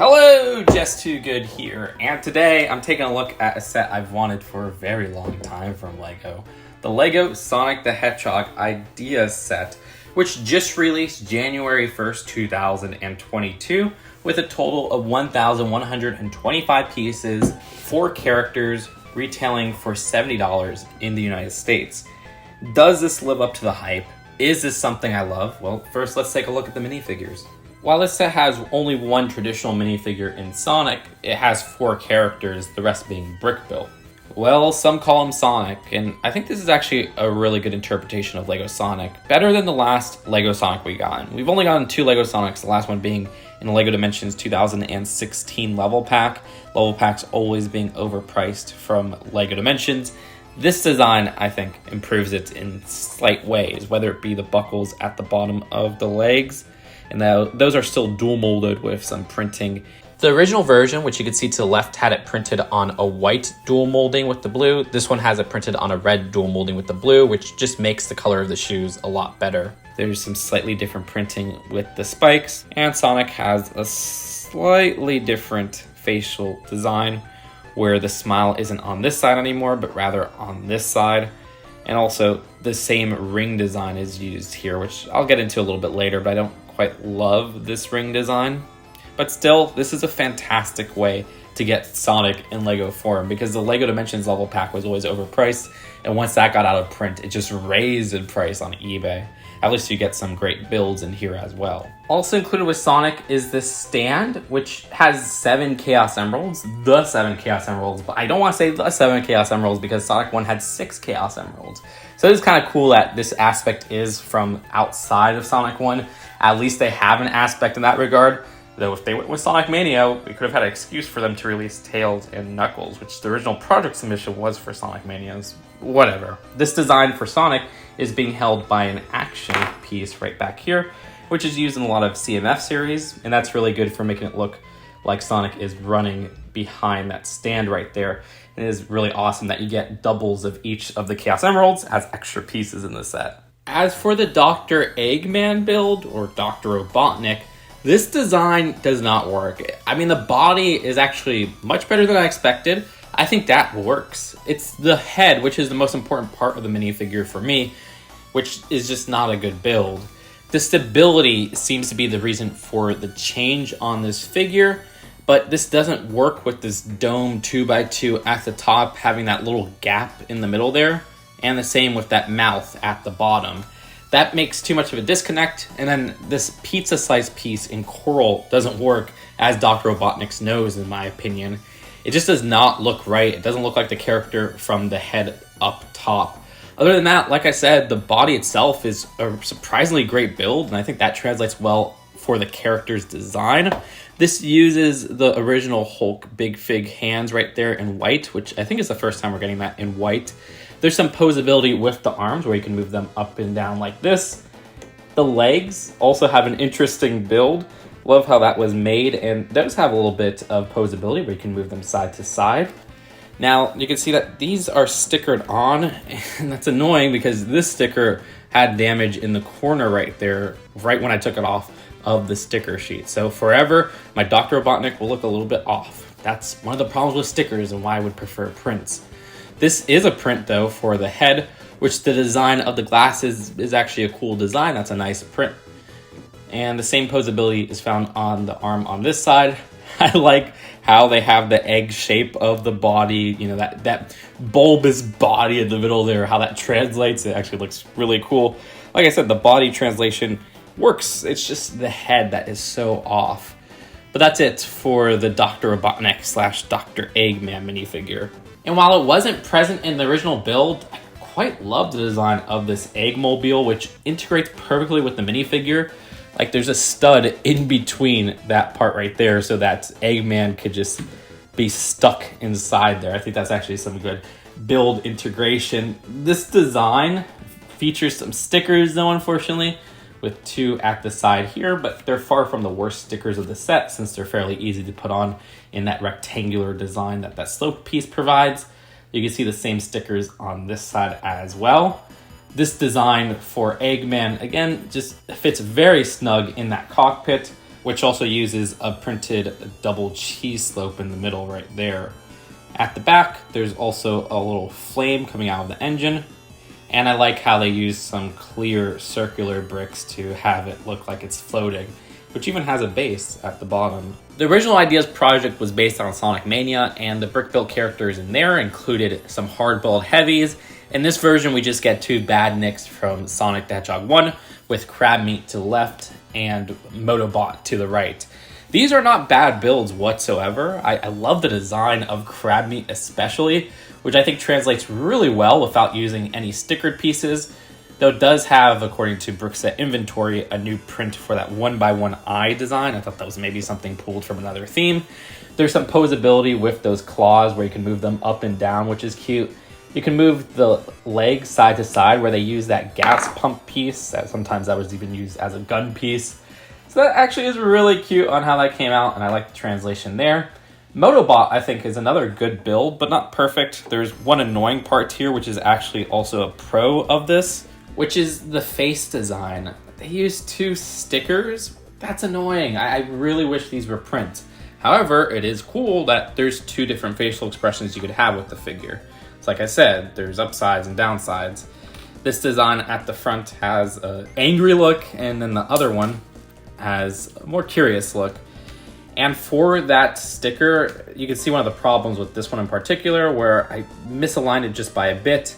Hello, justtwogood here, and today I'm taking a look at a set I've wanted for a very long time from LEGO. The LEGO Sonic the Hedgehog Idea Set, which just released January 1st, 2022, with a total of 1,125 pieces, 4 characters, retailing for $70 in the United States. Does this live up to the hype? Is this something I love? Well, first let's take a look at the minifigures. While this set has only one traditional minifigure in Sonic, it has 4 characters, the rest being brick built. Well, some call him Sonic, and I think this is actually a really good interpretation of LEGO Sonic. Better than the last LEGO Sonic we got. We've only gotten 2 LEGO Sonics, the last one being in the LEGO Dimensions 2016 level pack. Level packs always being overpriced from LEGO Dimensions. This design, I think, improves it in slight ways, whether it be the buckles at the bottom of the legs, and those are still dual molded with some printing. The original version, which you can see to the left, had it printed on a white dual molding with the blue. This one has it printed on a red dual molding with the blue, which just makes the color of the shoes a lot better. There's some slightly different printing with the spikes, and Sonic has a slightly different facial design where the smile isn't on this side anymore, but rather on this side. And also the same ring design is used here, which I'll get into a little bit later, but I don't quite love this ring design. But still, this is a fantastic way to get Sonic in LEGO form, because the LEGO Dimensions level pack was always overpriced, and once that got out of print, it just raised in price on eBay. At least you get some great builds in here as well. Also included with Sonic is this stand, which has 7 Chaos Emeralds, the 7 Chaos Emeralds, but I don't want to say the 7 Chaos Emeralds because Sonic 1 had 6 Chaos Emeralds. So it's kind of cool that this aspect is from outside of Sonic 1. At least they have an aspect in that regard. Though if they went with Sonic Mania, we could have had an excuse for them to release Tails and Knuckles, which the original project submission was for Sonic Manias. Whatever. This design for Sonic is being held by an action piece right back here, which is used in a lot of CMF series, and that's really good for making it look like Sonic is running behind that stand right there. And it is really awesome that you get doubles of each of the Chaos Emeralds as extra pieces in the set. As for the Dr. Eggman build, or Dr. Robotnik, this design does not work. I mean, the body is actually much better than I expected. I think that works. It's the head, which is the most important part of the minifigure for me, which is just not a good build. The stability seems to be the reason for the change on this figure, but this doesn't work with this dome 2x2 at the top, having that little gap in the middle there, and the same with that mouth at the bottom. That makes too much of a disconnect, and then this pizza slice piece in coral doesn't work as Dr. Robotnik's nose, in my opinion. It just does not look right. It doesn't look like the character from the head up top. Other than that, like I said, the body itself is a surprisingly great build, and I think that translates well for the character's design. This uses the original Hulk Big Fig hands right there in white, which I think is the first time we're getting that in white. There's some posability with the arms where you can move them up and down like this. The legs also have an interesting build. Love how that was made, and those have a little bit of posability where you can move them side to side. Now, you can see that these are stickered on, and that's annoying because this sticker had damage in the corner right there, right when I took it off of the sticker sheet. So forever, my Dr. Robotnik will look a little bit off. That's one of the problems with stickers and why I would prefer prints. This is a print, though, for the head, which the design of the glasses is actually a cool design. That's a nice print. And the same posability is found on the arm on this side. I like how they have the egg shape of the body, you know, that bulbous body in the middle there, how that translates. It actually looks really cool. Like I said, the body translation works. It's just the head that is so off. But that's it for the Dr. Robotnik / Dr. Eggman minifigure. And while it wasn't present in the original build, I quite love the design of this Eggmobile, which integrates perfectly with the minifigure. Like, there's a stud in between that part right there so that Eggman could just be stuck inside there. I think that's actually some good build integration. This design features some stickers, though, unfortunately, with 2 at the side here, but they're far from the worst stickers of the set since they're fairly easy to put on in that rectangular design that slope piece provides. You can see the same stickers on this side as well. This design for Eggman, again, just fits very snug in that cockpit. which also uses a printed double cheese slope in the middle right there. At the back, there's also a little flame coming out of the engine, and I like how they use some clear circular bricks to have it look like it's floating, which even has a base at the bottom. The original Ideas project was based on Sonic Mania, and the brick-built characters in there included some hard-boiled heavies. In this version, we just get 2 badniks from Sonic the Hedgehog 1, with Crabmeat to the left and Motobot to the right. These are not bad builds whatsoever. I love the design of Crabmeat especially, which I think translates really well without using any stickered pieces, though it does have, according to Brickset Inventory, a new print for that 1x1 eye design. I thought that was maybe something pulled from another theme. There's some posability with those claws where you can move them up and down, which is cute. You can move the legs side to side where they use that gas pump piece. Sometimes that was even used as a gun piece. So that actually is really cute on how that came out, and I like the translation there. Motobot, I think, is another good build, but not perfect. There's one annoying part here, which is actually also a pro of this, which is the face design. They use 2 stickers. That's annoying. I really wish these were print. However, it is cool that there's 2 different facial expressions you could have with the figure. So like I said, there's upsides and downsides. This design at the front has an angry look, and then the other one has a more curious look. And for that sticker, you can see one of the problems with this one in particular, where I misaligned it just by a bit,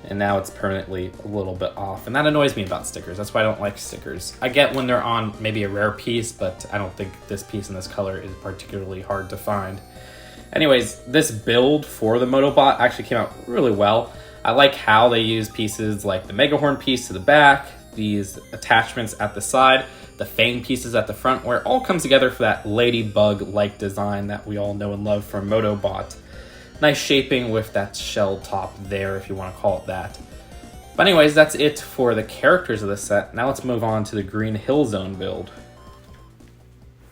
and now it's permanently a little bit off. And that annoys me about stickers. That's why I don't like stickers. I get when they're on maybe a rare piece, but I don't think this piece in this color is particularly hard to find. Anyways, this build for the Motobot actually came out really well. I like how they use pieces like the Megahorn piece to the back, these attachments at the side, the fang pieces at the front, where it all comes together for that ladybug-like design that we all know and love from Motobot. Nice shaping with that shell top there, if you want to call it that. But anyways, that's it for the characters of the set. Now let's move on to the Green Hill Zone build.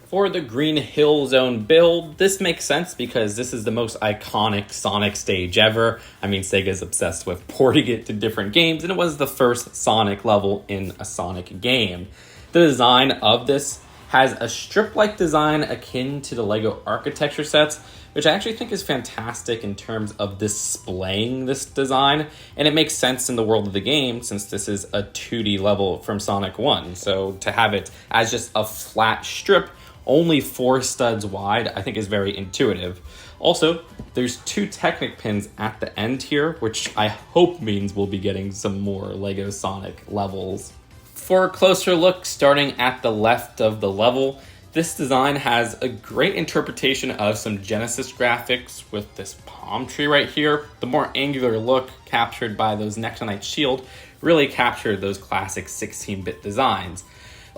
For the Green Hill Zone build, this makes sense because this is the most iconic Sonic stage ever. I mean, Sega's obsessed with porting it to different games, and it was the first Sonic level in a Sonic game. The design of this has a strip-like design akin to the LEGO architecture sets, which I actually think is fantastic in terms of displaying this design, and it makes sense in the world of the game since this is a 2D level from Sonic 1. So to have it as just a flat strip, only 4 studs wide, I think is very intuitive. Also, there's 2 Technic pins at the end here, which I hope means we'll be getting some more LEGO Sonic levels. For a closer look, starting at the left of the level, this design has a great interpretation of some Genesis graphics with this palm tree right here. The more angular look captured by those Nectonite shield really captured those classic 16-bit designs.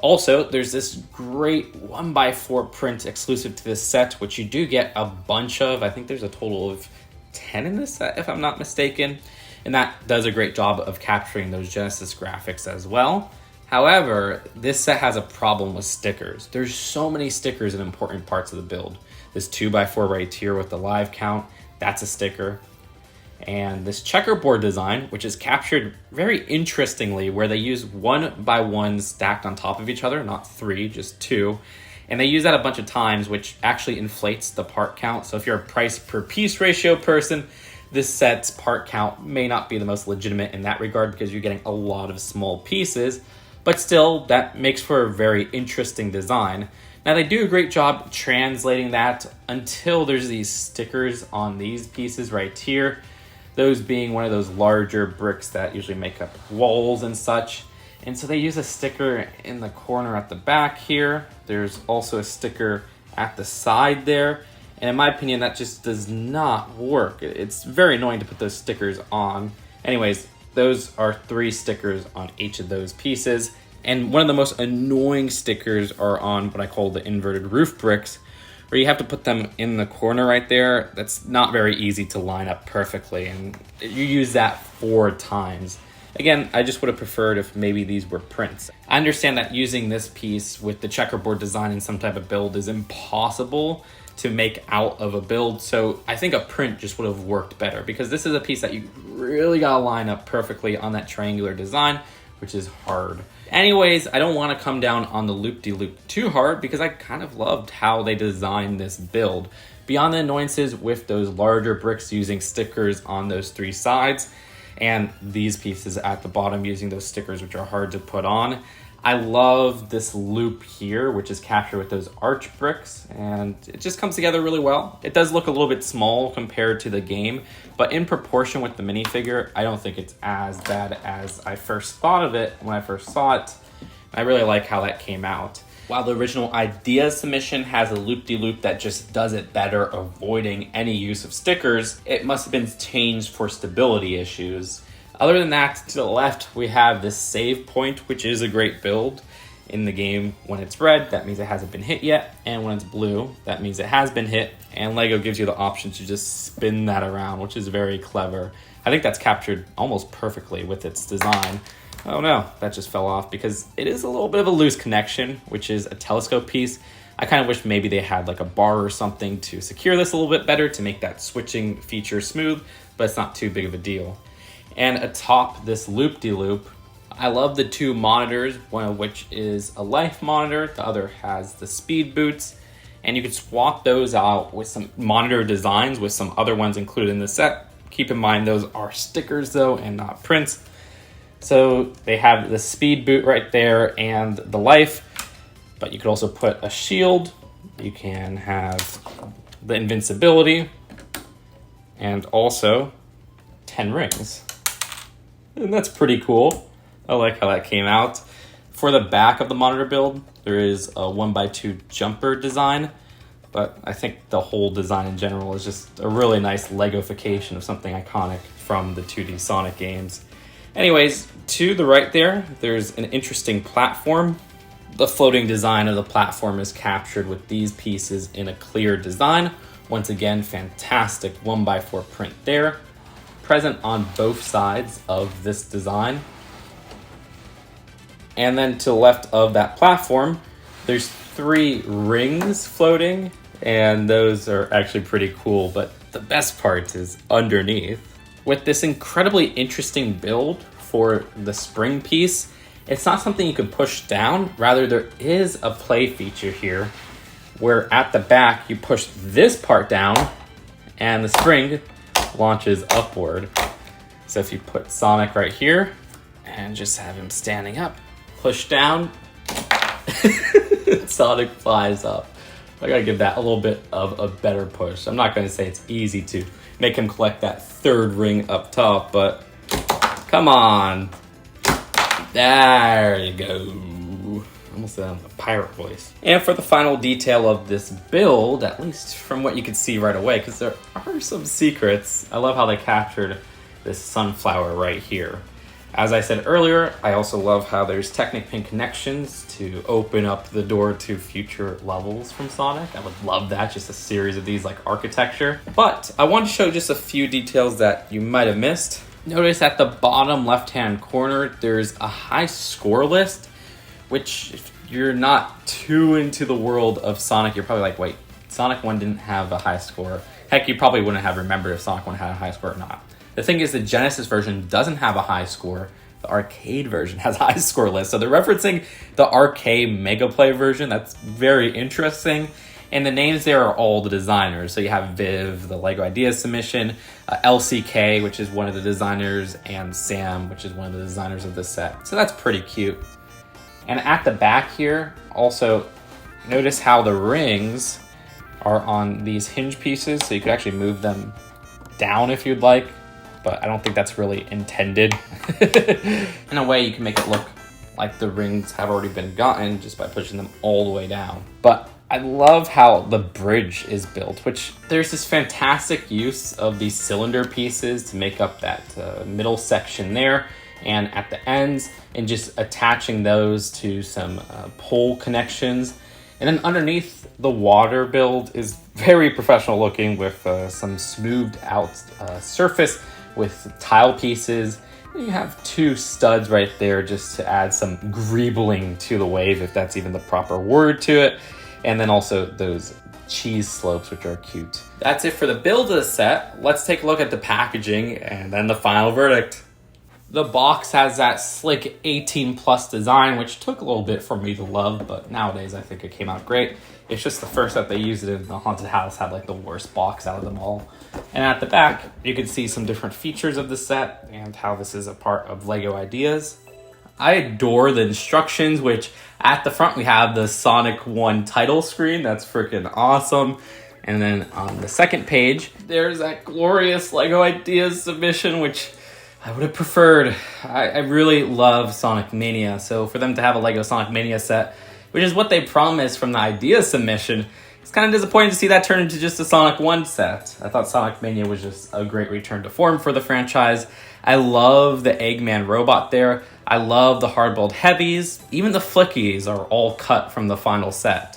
Also, there's this great 1x4 print exclusive to this set, which you do get a bunch of. I think there's a total of 10 in this set, if I'm not mistaken. And that does a great job of capturing those Genesis graphics as well. However, this set has a problem with stickers. There's so many stickers in important parts of the build. This 2x4 right here with the live count, that's a sticker. And this checkerboard design, which is captured very interestingly, where they use 1x1 stacked on top of each other, not 3, just 2. And they use that a bunch of times, which actually inflates the part count. So if you're a price per piece ratio person, this set's part count may not be the most legitimate in that regard because you're getting a lot of small pieces. But still, that makes for a very interesting design. Now, they do a great job translating that until there's these stickers on these pieces right here. Those being one of those larger bricks that usually make up walls and such. And so they use a sticker in the corner at the back here. There's also a sticker at the side there. And in my opinion, that just does not work. It's very annoying to put those stickers on. Anyways, those are 3 stickers on each of those pieces. And one of the most annoying stickers are on what I call the inverted roof bricks, where you have to put them in the corner right there. That's not very easy to line up perfectly, and you use that 4 times. Again, I just would have preferred if maybe these were prints. I understand that using this piece with the checkerboard design in some type of build is impossible to make out of a build, so I think a print just would have worked better, because this is a piece that you really gotta line up perfectly on that triangular design, which is hard. Anyways, I don't want to come down on the loop-de-loop too hard because I kind of loved how they designed this build. Beyond the annoyances with those larger bricks using stickers on those 3 sides, and these pieces at the bottom using those stickers which are hard to put on, I love this loop here, which is captured with those arch bricks, and it just comes together really well. It does look a little bit small compared to the game, but in proportion with the minifigure, I don't think it's as bad as I first thought of it when I first saw it. I really like how that came out. While the original idea submission has a loop-de-loop that just does it better, avoiding any use of stickers, it must have been changed for stability issues. Other than that, to the left, we have this save point, which is a great build. In the game, when it's red, that means it hasn't been hit yet. And when it's blue, that means it has been hit. And LEGO gives you the option to just spin that around, which is very clever. I think that's captured almost perfectly with its design. Oh no, that just fell off because it is a little bit of a loose connection, which is a telescope piece. I kind of wish maybe they had like a bar or something to secure this a little bit better to make that switching feature smooth, but it's not too big of a deal. And atop this loop-de-loop, I love the 2 monitors, one of which is a life monitor, the other has the speed boots, and you can swap those out with some monitor designs with some other ones included in the set. Keep in mind those are stickers though and not prints. So they have the speed boot right there and the life, but you could also put a shield. You can have the invincibility and also 10 rings. And that's pretty cool. I like how that came out. For the back of the monitor build, there is a 1x2 jumper design, but I think the whole design in general is just a really nice Legofication of something iconic from the 2D Sonic games. Anyways, to the right there, there's an interesting platform. The floating design of the platform is captured with these pieces in a clear design. Once again, fantastic 1x4 print there. Present on both sides of this design. And then to the left of that platform, there's 3 rings floating, and those are actually pretty cool, but the best part is underneath. With this incredibly interesting build for the spring piece, it's not something you can push down, rather there is a play feature here, where at the back you push this part down, and the spring launches upward. So if you put Sonic right here and just have him standing up, push down, Sonic flies up. I gotta give that a little bit of a better push. I'm not gonna say it's easy to make him collect that 3rd ring up top, but come on. There you go. Almost a pirate voice. And for the final detail of this build, at least from what you can see right away, because there are some secrets, I love how they captured this sunflower right here. As I said earlier, I also love how there's Technic pin connections to open up the door to future levels from Sonic. I would love that, just a series of these like architecture. But I want to show just a few details that you might have missed. Notice at the bottom left-hand corner, there's a high score list, which if you're not too into the world of Sonic, you're probably like, wait, Sonic 1 didn't have a high score. Heck, you probably wouldn't have remembered if Sonic 1 had a high score or not. The thing is, the Genesis version doesn't have a high score. The arcade version has a high score list. So they're referencing the arcade Mega Play version. That's very interesting. And the names there are all the designers. So you have Viv, the LEGO Ideas submission, LCK, which is one of the designers, and Sam, which is one of the designers of this set. So that's pretty cute. And at the back here, also notice how the rings are on these hinge pieces. So you could actually move them down if you'd like, but I don't think that's really intended. In a way, you can make it look like the rings have already been gotten just by pushing them all the way down. But I love how the bridge is built, which there's this fantastic use of these cylinder pieces to make up that middle section there and at the ends, and just attaching those to some pole connections. And then underneath, the water build is very professional looking with some smoothed out surface with tile pieces. And you have 2 studs right there just to add some greebling to the wave, if that's even the proper word to it. And then also those cheese slopes, which are cute. That's it for the build of the set. Let's take a look at the packaging and then the final verdict. The box has that slick 18 plus design, which took a little bit for me to love, but nowadays I think it came out great. It's just the first that they used it in the haunted house had like the worst box out of them all. And at the back, you can see some different features of the set and how this is a part of LEGO Ideas. I adore the instructions, which at the front we have the Sonic 1 title screen. That's freaking awesome. And then on the second page, there's that glorious LEGO Ideas submission, which I would have preferred. I really love Sonic Mania, so for them to have a LEGO Sonic Mania set, which is what they promised from the Idea submission, it's kind of disappointing to see that turn into just a Sonic 1 set. I thought Sonic Mania was just a great return to form for the franchise. I love the Eggman robot there. I love the hard-boiled heavies. Even the flickies are all cut from the final set.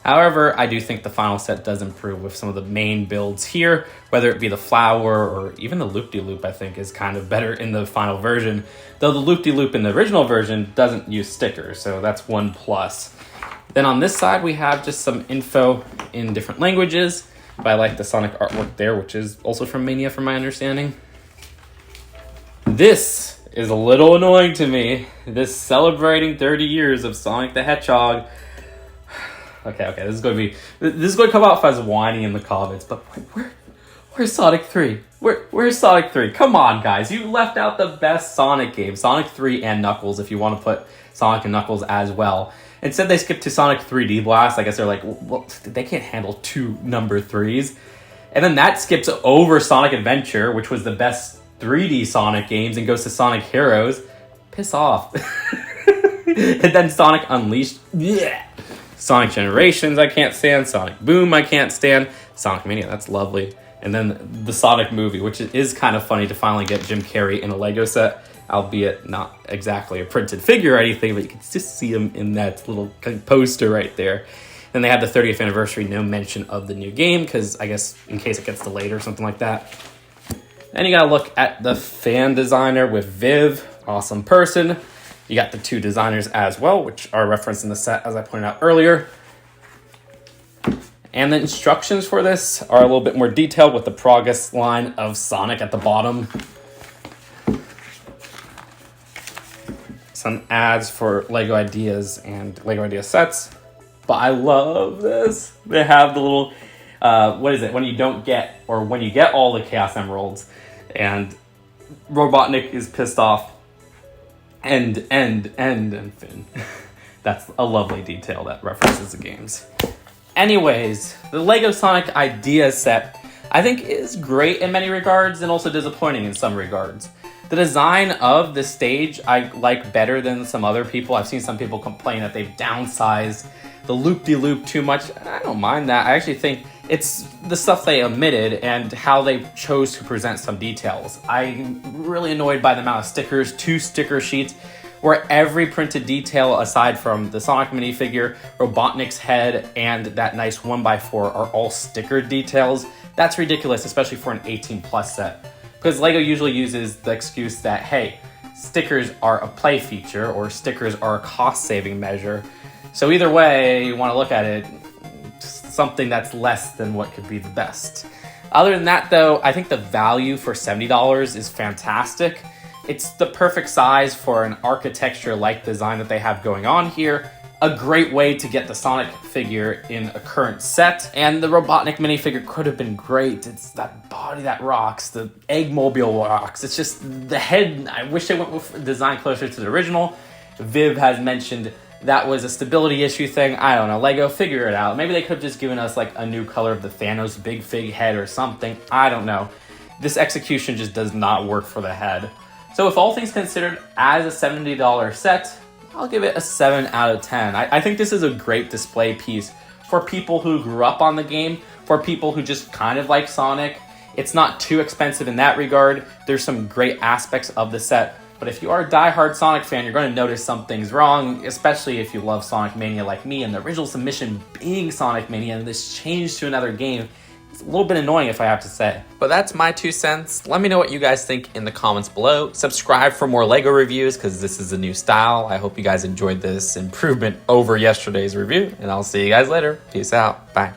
However, I do think the final set does improve with some of the main builds here, whether it be the flower or even the loop-de-loop, I think is kind of better in the final version, though the loop-de-loop in the original version doesn't use stickers, so that's one plus. Then on this side, we have just some info in different languages, but I like the Sonic artwork there, which is also from Mania from my understanding. This is a little annoying to me. This celebrating 30 years of Sonic the Hedgehog. Okay, this is going to come off as whiny in the comments, but where's Sonic 3? Where's Sonic 3? Come on, guys. You left out the best Sonic game, Sonic 3 and Knuckles, if you want to put Sonic and Knuckles as well. Instead, they skipped to Sonic 3D Blast. I guess they're like, well, they can't handle 2 number 3s. And then that skips over Sonic Adventure, which was the best 3D Sonic games, and goes to Sonic Heroes. Piss off. And then Sonic Unleashed. Yeah. Sonic Generations, I can't stand. Sonic Boom, I can't stand. Sonic Mania, that's lovely. And then the Sonic movie, which is kind of funny to finally get Jim Carrey in a LEGO set, albeit not exactly a printed figure or anything, but you can just see him in that little poster right there. Then they had the 30th anniversary, no mention of the new game, because I guess in case it gets delayed or something like that. Then you gotta look at the fan designer with Viv, awesome person. You got the 2 designers as well, which are referenced in the set, as I pointed out earlier. And the instructions for this are a little bit more detailed with the progress line of Sonic at the bottom. Some ads for LEGO Ideas and LEGO Idea sets. But I love this. They have the little, what is it? When you don't get, or when you get all the Chaos Emeralds, and Robotnik is pissed off. And Finn. That's a lovely detail that references the games. Anyways, the LEGO Sonic Idea set, I think, is great in many regards and also disappointing in some regards. The design of the stage I like better than some other people. I've seen some people complain that they've downsized the loop-de-loop too much. I don't mind that. I actually think it's the stuff they omitted and how they chose to present some details. I'm really annoyed by the amount of stickers, 2 sticker sheets, where every printed detail aside from the Sonic minifigure, Robotnik's head, and that nice 1x4 are all stickered details. That's ridiculous, especially for an 18 plus set. Because LEGO usually uses the excuse that, hey, stickers are a play feature or stickers are a cost-saving measure. So either way you want to look at it, something that's less than what could be the best. Other than that, though, I think the value for $70 is fantastic. It's the perfect size for an architecture-like design that they have going on here. A great way to get the Sonic figure in a current set. And the Robotnik minifigure could have been great. It's that body that rocks, the Eggmobile rocks. It's just the head. I wish they went with a design closer to the original. Viv has mentioned that was a stability issue thing. I don't know. LEGO, figure it out. Maybe they could have just given us like a new color of the Thanos big fig head or something. I don't know. This execution just does not work for the head. So if all things considered, as a $70 set, I'll give it a 7 out of 10. I think this is a great display piece for people who grew up on the game, for people who just kind of like Sonic. It's not too expensive in that regard. There's some great aspects of the set. But if you are a die-hard Sonic fan, you're going to notice something's wrong, especially if you love Sonic Mania like me, and the original submission being Sonic Mania, and this change to another game. It's a little bit annoying if I have to say. But that's my 2 cents. Let me know what you guys think in the comments below. Subscribe for more LEGO reviews, because this is a new style. I hope you guys enjoyed this improvement over yesterday's review, and I'll see you guys later. Peace out. Bye.